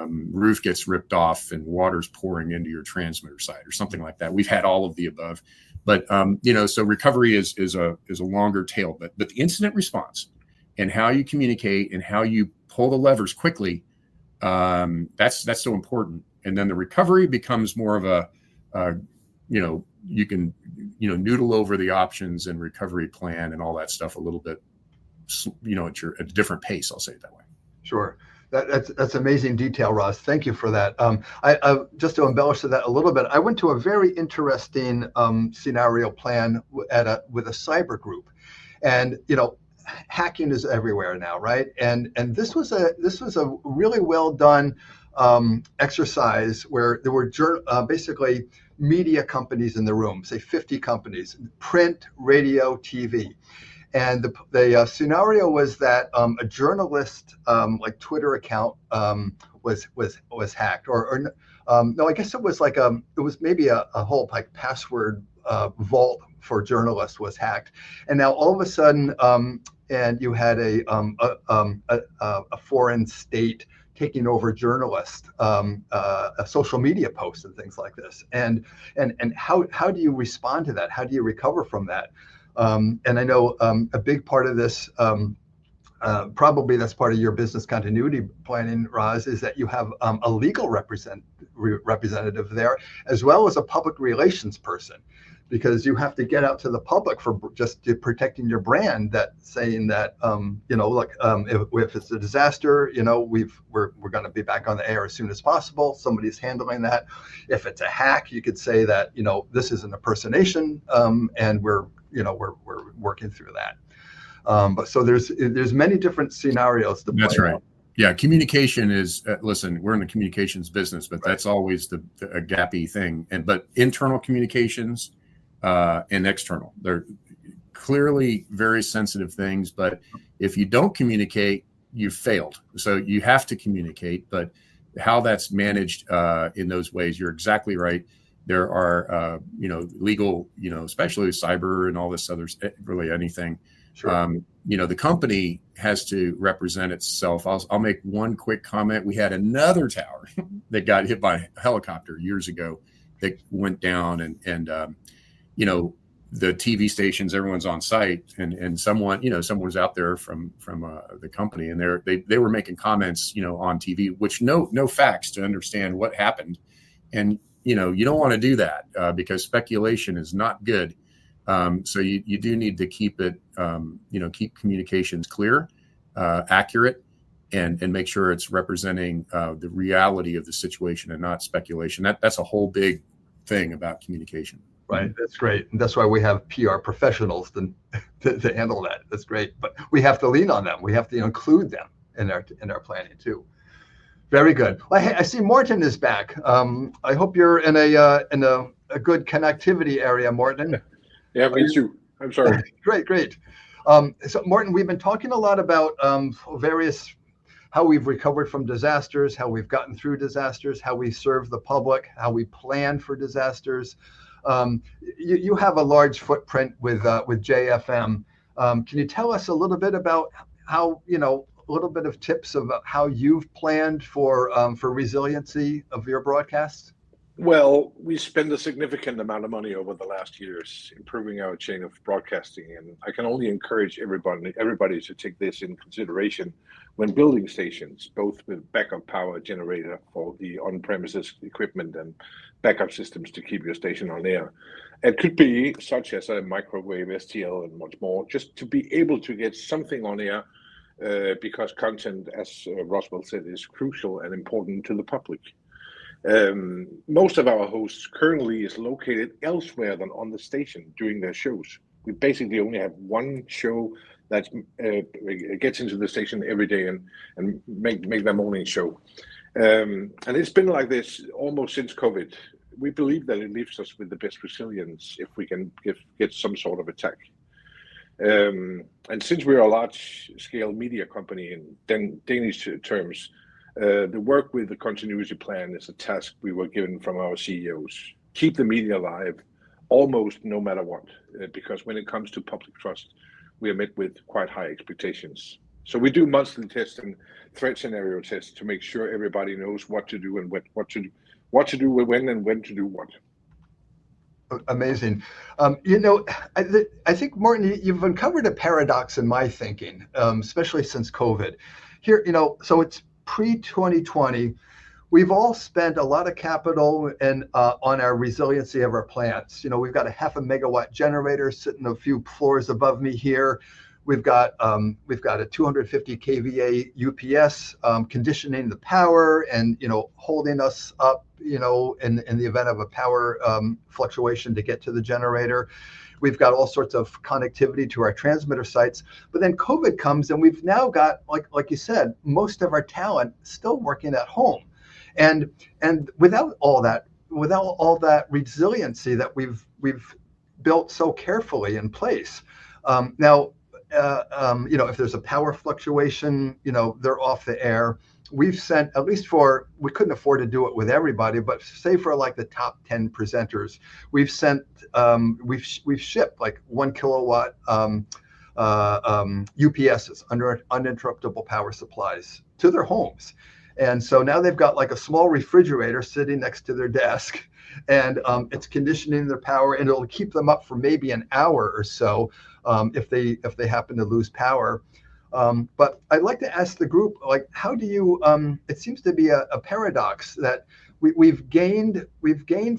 roof gets ripped off and water's pouring into your transmitter site or something like that. We've had all of the above, but so recovery is a longer tail. But the incident response and how you communicate and how you pull the levers quickly, that's so important. And then the recovery becomes more of you can noodle over the options and recovery plan and all that stuff a little bit, at a different pace. I'll say it that way. Sure. That's amazing detail, Ross. Thank you for that. I just to embellish that a little bit, I went to a very interesting scenario plan with a cyber group, and hacking is everywhere now, right? And this was a really well done exercise where there were basically media companies in the room, say 50 companies, print, radio, TV. And the scenario was that a journalist like Twitter account was hacked, or no, I guess it was it was maybe a whole password vault for journalists was hacked, and now all of a sudden, and you had a foreign state taking over journalists, social media posts and things like this, and how do you respond to that? How do you recover from that? And I know a big part of this, probably that's part of your business continuity planning, Roz, is that you have a legal representative there, as well as a public relations person, because you have to get out to the public for just protecting your brand. That saying that, look, if it's a disaster, we're going to be back on the air as soon as possible. Somebody's handling that. If it's a hack, you could say that, this is an impersonation, and we're working through that. But so there's many different scenarios to play. That's right. Yeah, communication is, listen, we're in the communications business, but that's always a gappy thing. But internal communications and external, they're clearly very sensitive things. But if you don't communicate, you've failed. So you have to communicate. But how that's managed in those ways, you're exactly right. There are, legal, especially cyber and all this other, really anything. Sure. the company has to represent itself. I'll make one quick comment. We had another tower that got hit by a helicopter years ago that went down, and the TV stations, everyone's on site, and someone's out there from the company, and they were making comments, on TV, which no facts to understand what happened, and you don't want to do that because speculation is not good. So you do need to keep it, keep communications clear, accurate, and make sure it's representing the reality of the situation and not speculation. That's a whole big thing about communication. Right. That's great. And that's why we have PR professionals to handle that. That's great. But we have to lean on them. We have to include them in our planning too. Very good. Well, I see Morten is back. I hope you're in a good connectivity area, Morten. Yeah, me too. I'm sorry. Great. So Morten, we've been talking a lot about how we've recovered from disasters, how we've gotten through disasters, how we serve the public, how we plan for disasters. You have a large footprint with JFM. Can you tell us a little bit about how, a little bit of tips about how you've planned for resiliency of your broadcasts? Well, we spend a significant amount of money over the last years improving our chain of broadcasting, and I can only encourage everybody to take this in consideration when building stations, both with backup power generator for the on-premises equipment and backup systems to keep your station on air. It could be such as a microwave, STL, and much more, just to be able to get something on air because content, as Roswell said, is crucial and important to the public. Most of our hosts currently is located elsewhere than on the station during their shows. We basically only have one show that gets into the station every day and make their morning show. And it's been like this almost since COVID. We believe that it leaves us with the best resilience if we can get some sort of attack. And since we're a large-scale media company in Danish terms, the work with the continuity plan is a task we were given from our CEOs. Keep the media alive almost no matter what, because when it comes to public trust, we are met with quite high expectations. So we do monthly tests and threat scenario tests to make sure everybody knows what to do and what to do when and when to do what. Amazing. I think, Morten, you've uncovered a paradox in my thinking, especially since COVID. Here, so it's pre-2020. We've all spent a lot of capital on our resiliency of our plants. We've got a 0.5 megawatt generator sitting a few floors above me here. We've got a 250 kVA UPS conditioning the power and holding us up in the event of a power fluctuation to get to the generator. We've got all sorts of connectivity to our transmitter sites, but then COVID comes and we've now got, like you said, most of our talent still working at home, and without all that resiliency that we've built so carefully in place. Now, if there's a power fluctuation, they're off the air. We've sent, at least we couldn't afford to do it with everybody, but say for like the top 10 presenters, we've sent, we've shipped like 1 kilowatt UPSs, uninterruptible power supplies, to their homes. And so now they've got like a small refrigerator sitting next to their desk, and it's conditioning their power, and it'll keep them up for maybe an hour or so if they happen to lose power. But I'd like to ask the group, how do you? It seems to be a paradox that we've gained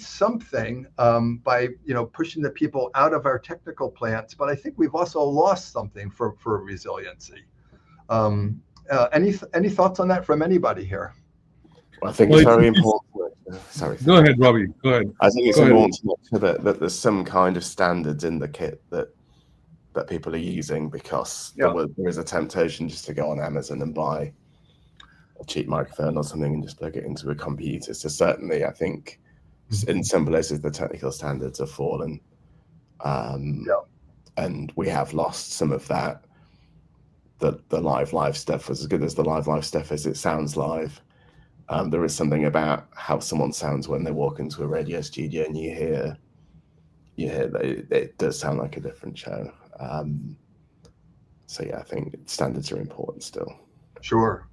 something by pushing the people out of our technical plants, but I think we've also lost something for resiliency. Any thoughts on that from anybody here? Well, I think it's very important. Sorry. Go ahead, Robbie. Go ahead. I think it's important to make sure that there's some kind of standards in the kit that people are using, because there is a temptation just to go on Amazon and buy a cheap microphone or something and just plug it into a computer. So certainly, I think in some places the technical standards have fallen, and we have lost some of that. The live stuff, as good as the live stuff is, it sounds live. There is something about how someone sounds when they walk into a radio studio and you hear that it does sound like a different show. So yeah, I think standards are important still. Sure.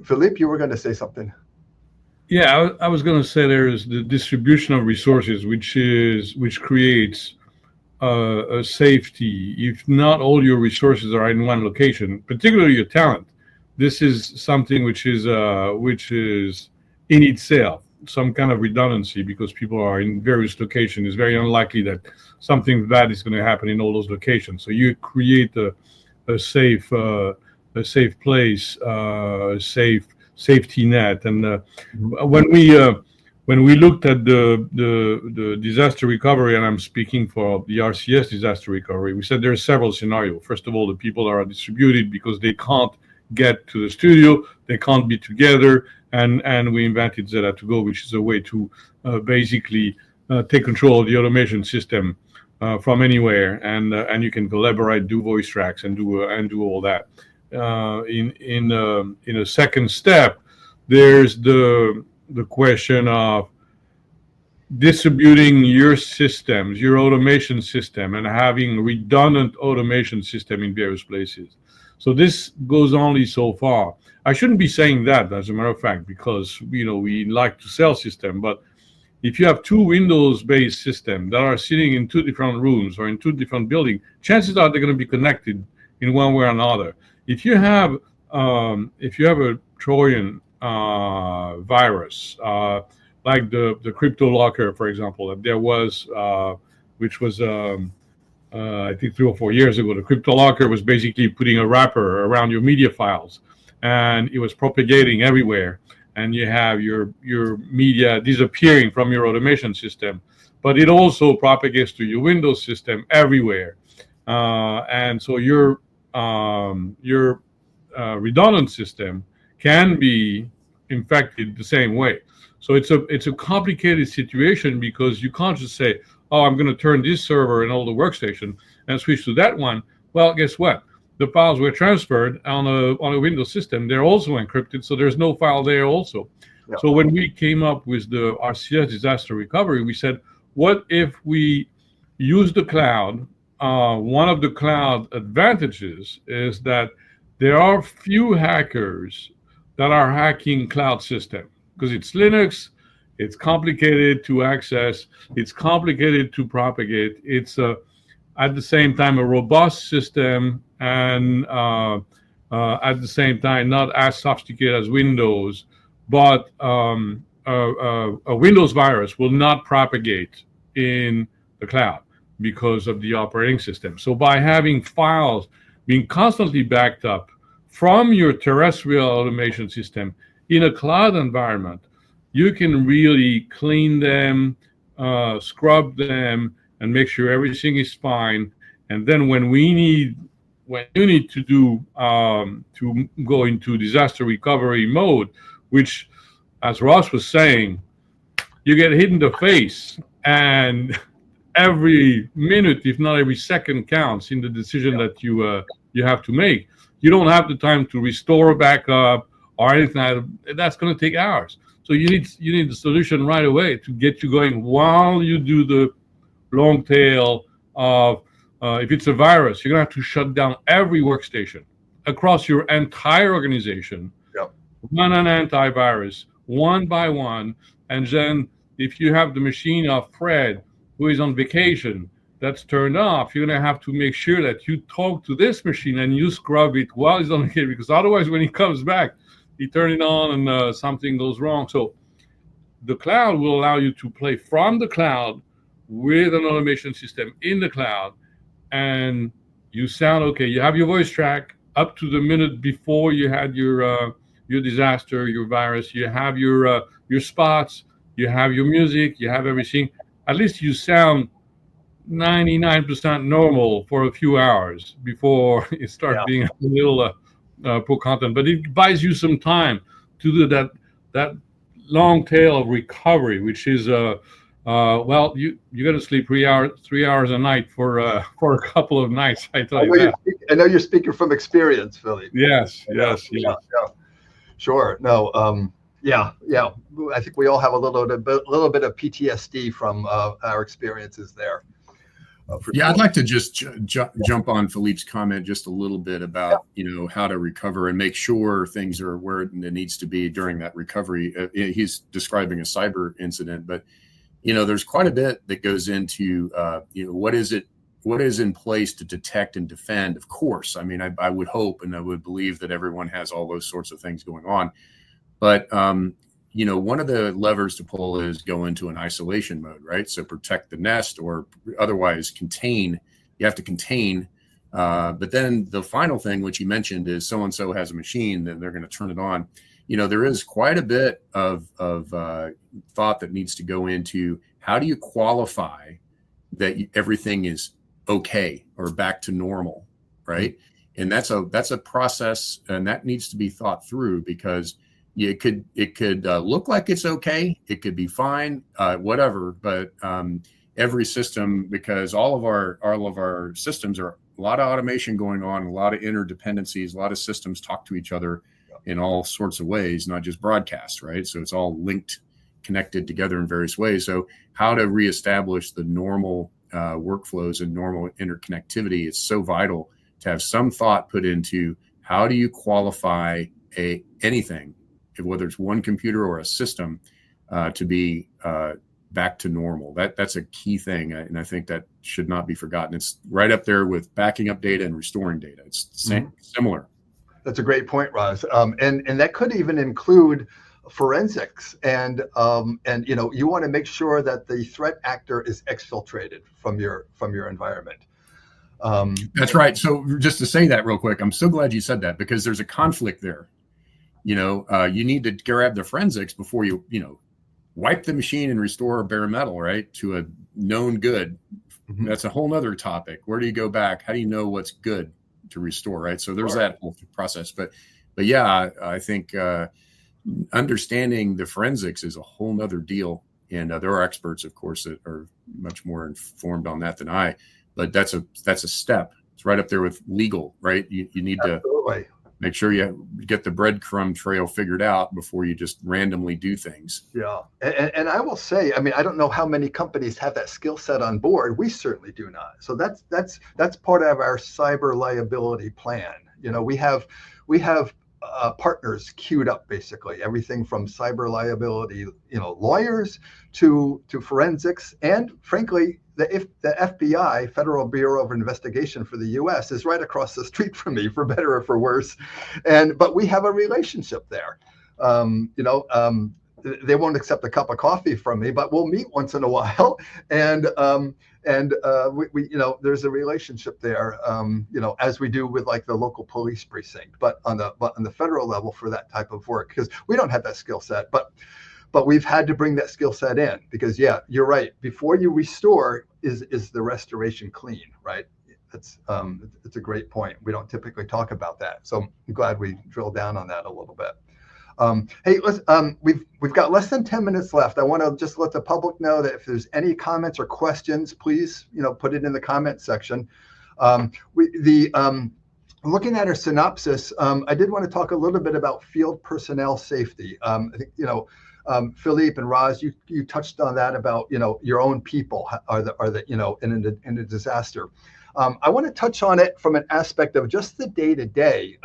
Philippe, you were going to say something. Yeah, I was going to say there's the distribution of resources, which creates a safety. If not all your resources are in one location, particularly your talent, this is something which is in itself some kind of redundancy, because people are in various locations. It's very unlikely that something bad is going to happen in all those locations. So you create a safe place, a safety net. And when we looked at the disaster recovery, and I'm speaking for the RCS disaster recovery, we said there are several scenarios. First of all, the people are distributed because they can't get to the studio, they can't be together, and we invented Zeta2Go, which is a way to basically take control of the automation system from anywhere, and you can collaborate, do voice tracks, and do all that. In a second step, there's the question of distributing your systems, your automation system, and having redundant automation system in various places. So this goes only so far. I shouldn't be saying that, as a matter of fact, because we like to sell system. But if you have two Windows-based systems that are sitting in two different rooms or in two different buildings, chances are they're going to be connected in one way or another. If you have a Trojan virus, like the crypto locker, for example, that there was, which was I think 3 or 4 years ago. The crypto locker was basically putting a wrapper around your media files, and it was propagating everywhere. And you have your media disappearing from your automation system, but it also propagates to your Windows system everywhere. And so your redundant system can be infected the same way. So it's a complicated situation, because you can't just say, oh, I'm going to turn this server and all the workstation and switch to that one. Well, guess what? The files were transferred on a Windows system. They're also encrypted, so there's no file there also. Yeah. So when we came up with the RCS disaster recovery, we said, what if we use the cloud? One of the cloud advantages is that there are few hackers that are hacking cloud system, because it's Linux, it's complicated to access, it's complicated to propagate, it's at the same time a robust system, and at the same time not as sophisticated as Windows, but a Windows virus will not propagate in the cloud because of the operating system. So by having files being constantly backed up from your terrestrial automation system in a cloud environment, you can really clean them, scrub them, and make sure everything is fine. And then when you need to go into disaster recovery mode, which, as Ross was saying, you get hit in the face, and every minute, if not every second, counts in the decision that you have to make. You don't have the time to restore a backup or anything. That's going to take hours. So you need the solution right away to get you going while you do the long tail of, if it's a virus, you're going to have to shut down every workstation across your entire organization. Yep. Run an antivirus one by one. And then if you have the machine of Fred, who is on vacation, that's turned off, you're going to have to make sure that you talk to this machine and you scrub it while he's on vacation, because otherwise when he comes back, you turn it on and something goes wrong. So the cloud will allow you to play from the cloud with an automation system in the cloud, and you sound okay. You have your voice track up to the minute before you had your disaster, your virus. You have your spots, you have your music, you have everything. At least you sound 99% normal for a few hours before it starts being a little poor content. But it buys you some time to do that long tail of recovery, which is well, you got to sleep 3 hours a night for a couple of nights. I know you're speaking from experience, Philly. Yes. Sure. No. Yeah. I think we all have a little bit of PTSD from our experiences there. Yeah, I'd like to just jump on Philippe's comment just a little bit about, how to recover and make sure things are where it needs to be during that recovery. He's describing a cyber incident, but, there's quite a bit that goes into, what is in place to detect and defend. Of course, I mean, I would hope and I would believe that everyone has all those sorts of things going on. But, one of the levers to pull is go into an isolation mode, right? So protect the nest or otherwise contain. You have to contain. But then the final thing, which you mentioned, is so-and-so has a machine, then they're going to turn it on. There is quite a bit of thought that needs to go into how do you qualify that everything is okay or back to normal, right? And that's a process, and that needs to be thought through, because it could look like it's okay, it could be fine, whatever. But every system, because all of our systems are a lot of automation going on, a lot of interdependencies, a lot of systems talk to each other in all sorts of ways, not just broadcast, right? So it's all linked, connected together in various ways. So how to reestablish the normal workflows and normal interconnectivity is so vital to have some thought put into how do you qualify anything, whether it's one computer or a system, to be back to normal. That's a key thing, and I think that should not be forgotten. It's right up there with backing up data and restoring data. It's similar. That's a great point, Roz. And that could even include forensics, and you want to make sure that the threat actor is exfiltrated from your environment. That's right. So just to say that real quick, I'm so glad you said that, because there's a conflict there. You need to grab the forensics before you wipe the machine and restore bare metal, right, to a known good. Mm-hmm. That's a whole nother topic. Where do you go back? How do you know what's good to restore, right? So there's that whole process. But yeah, I think understanding the forensics is a whole nother deal. And there are experts, of course, that are much more informed on that than I. But that's a step. It's right up there with legal, right? You need Absolutely. to make sure you get the breadcrumb trail figured out before you just randomly do things. Yeah. And I will say, I mean, I don't know how many companies have that skill set on board. We certainly do not. So that's part of our cyber liability plan. We have partners queued up, basically everything from cyber liability, lawyers to forensics, and frankly, the FBI, Federal Bureau of Investigation for the U.S., is right across the street from me, for better or for worse. But we have a relationship there. They won't accept a cup of coffee from me, but we'll meet once in a while. And we there's a relationship there, as we do with like the local police precinct, but on the federal level for that type of work, because we don't have that skill set, but we've had to bring that skill set in, because you're right. Before you restore, is the restoration clean, right? It's a great point. We don't typically talk about that, so I'm glad we drilled down on that a little bit. Hey, let's, we've got less than 10 minutes left. I want to just let the public know that if there's any comments or questions, please put it in the comment section. Looking at our synopsis, I did want to talk a little bit about field personnel safety. I think Philippe and Roz, you touched on that about your own people are the in a disaster. I want to touch on it from an aspect of just the day-to-day.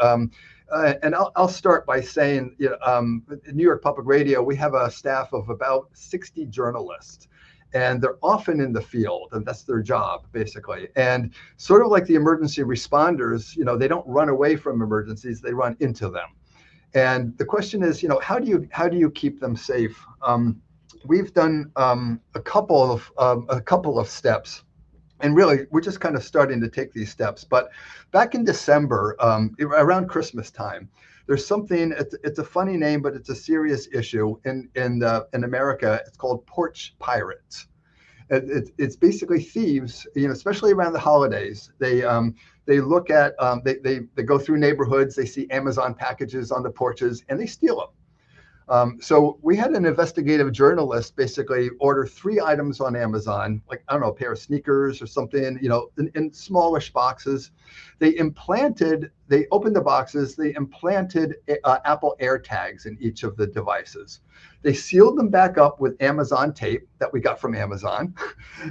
And I'll start by saying, at New York Public Radio, we have a staff of about 60 journalists, and they're often in the field, and that's their job, basically. And sort of like the emergency responders, they don't run away from emergencies, they run into them. And the question is, how do you keep them safe? We've done a couple of steps. And really, we're just kind of starting to take these steps. But back in December, around Christmas time, there's something. It's a funny name, but it's a serious issue in America. It's called porch pirates. It's basically thieves. Especially around the holidays, they look at they go through neighborhoods. They see Amazon packages on the porches, and they steal them. So we had an investigative journalist basically order 3 items on Amazon, like, I don't know, a pair of sneakers or something, in smallish boxes. They opened the boxes, they implanted Apple AirTags in each of the devices. They sealed them back up with Amazon tape that we got from Amazon.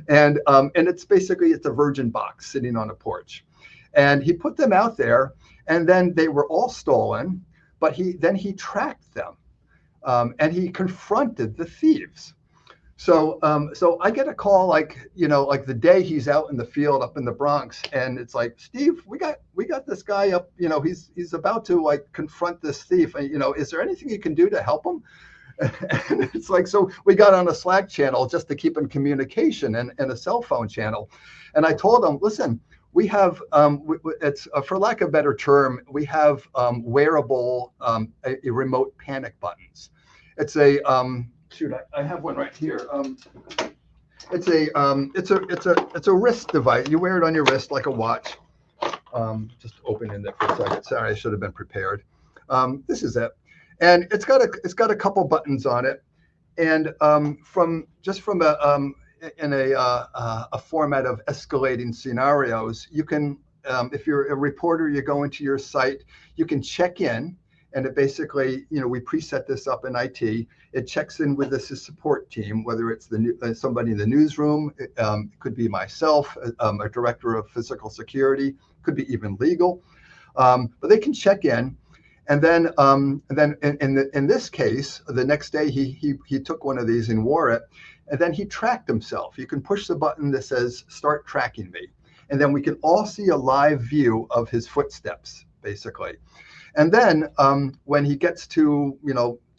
And it's basically, it's a virgin box sitting on a porch. And he put them out there, and then they were all stolen, but he tracked them, and he confronted the thieves. So I get a call like the day he's out in the field up in the Bronx, and it's like, Steve, we got this guy up, he's about to like confront this thief, and is there anything you can do to help him? And it's like, so we got on a Slack channel just to keep in communication, and a cell phone channel. And I told him, listen, we have, it's for lack of a better term, we have wearable a remote panic buttons. It's a shoot, I have one right here. It's a wrist device. You wear it on your wrist like a watch. Just opening it for a second. Sorry, I should have been prepared. This is it, and it's got a couple buttons on it, and from a format of escalating scenarios, you can, if you're a reporter, you go into your site, you can check in. And it basically, we preset this up in IT. It checks in with the support team, whether it's somebody in the newsroom, it could be myself, a director of physical security, could be even legal, but they can check in. And then in this case, the next day he took one of these and wore it, and then he tracked himself. You can push the button that says "Start tracking me," and then we can all see a live view of his footsteps, basically. And then when he gets to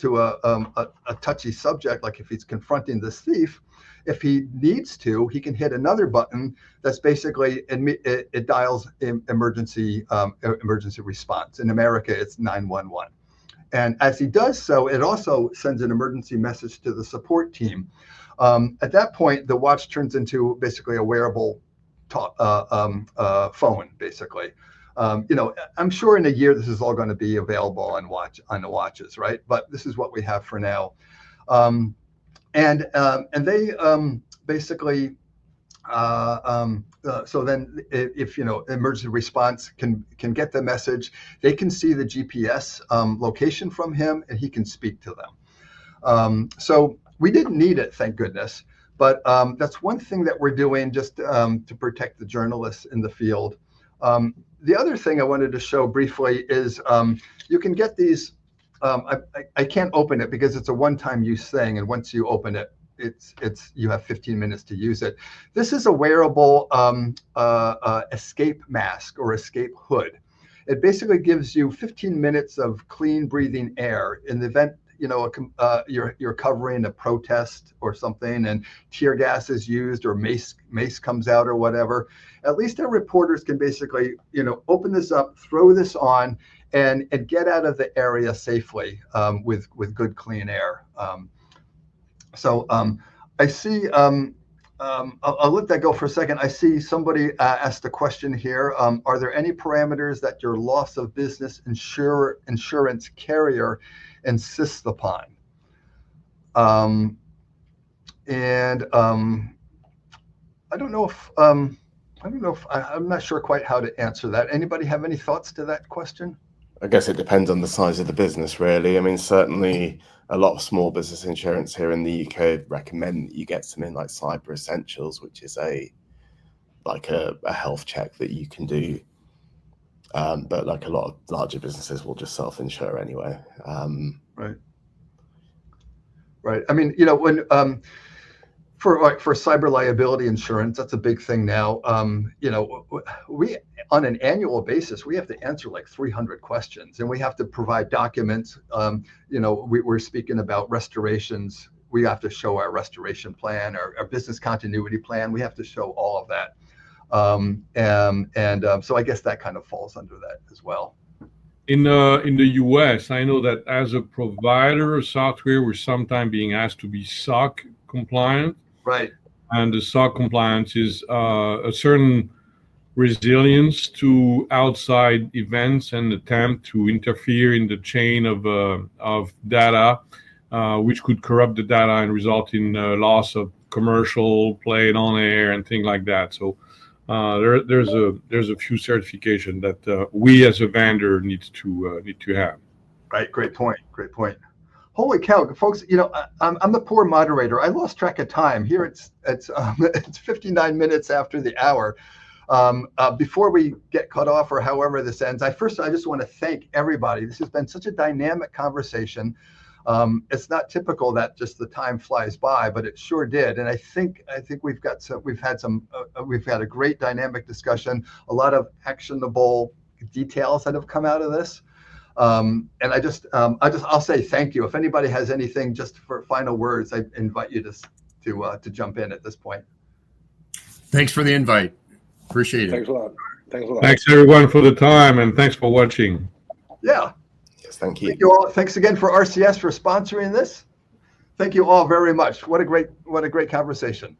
a touchy subject, like if he's confronting this thief, if he needs to, he can hit another button that's basically it dials emergency response. In America, it's 911. And as he does so, it also sends an emergency message to the support team. At that point, the watch turns into basically a wearable phone, basically. I'm sure in a year this is all going to be available on the watches, right? But this is what we have for now, and they basically. So then, if emergency response can get the message, they can see the GPS location from him, and he can speak to them. So we didn't need it, thank goodness. But that's one thing that we're doing just to protect the journalists in the field. The other thing I wanted to show briefly is you can get these. I can't open it because it's a one-time use thing, and once you open it, you have 15 minutes to use it. This is a wearable escape mask or escape hood. It basically gives you 15 minutes of clean breathing air in the event you're covering a protest or something, and tear gas is used or mace comes out or whatever. At least our reporters can basically, open this up, throw this on, and get out of the area safely with good clean air. So I see. I'll let that go for a second. I see somebody asked a question here. Are there any parameters that your loss of business insurance carrier insists upon? And I don't know if I'm not sure quite how to answer that. Anybody have any thoughts to that question? I guess it depends on the size of the business, really. I mean, certainly a lot of small business insurance here in the UK recommend that you get something like Cyber Essentials, which is a health check that you can do. But like a lot of larger businesses will just self-insure anyway. Right. I mean, when for cyber liability insurance, that's a big thing now. We on an annual basis, we have to answer like 300 questions, and we have to provide documents. We're speaking about restorations. We have to show our restoration plan, our business continuity plan. We have to show all of that. So I guess that kind of falls under that as well. In the US, I know that as a provider of software, we're sometimes being asked to be SOC compliant. Right. And the SOC compliance is a certain resilience to outside events and attempt to interfere in the chain of data, which could corrupt the data and result in loss of commercial played on air and things like that. So there's a few certification that we as a vendor need to have. Right. Great point. Holy cow, folks! I'm the poor moderator. I lost track of time. Here it's 59 minutes after the hour. Before we get cut off or however this ends, I just want to thank everybody. This has been such a dynamic conversation. It's not typical that just the time flies by, but it sure did. And I think we've had a great dynamic discussion, a lot of actionable details that have come out of this. And I'll say thank you. If anybody has anything just for final words, I invite you to jump in at this point. Thanks for the invite. Appreciate it. Thanks a lot. Thanks everyone for the time, and thanks for watching. Yeah. Yes, thank you. Thank you all. Thanks again for RCS for sponsoring this. Thank you all very much. What a great conversation.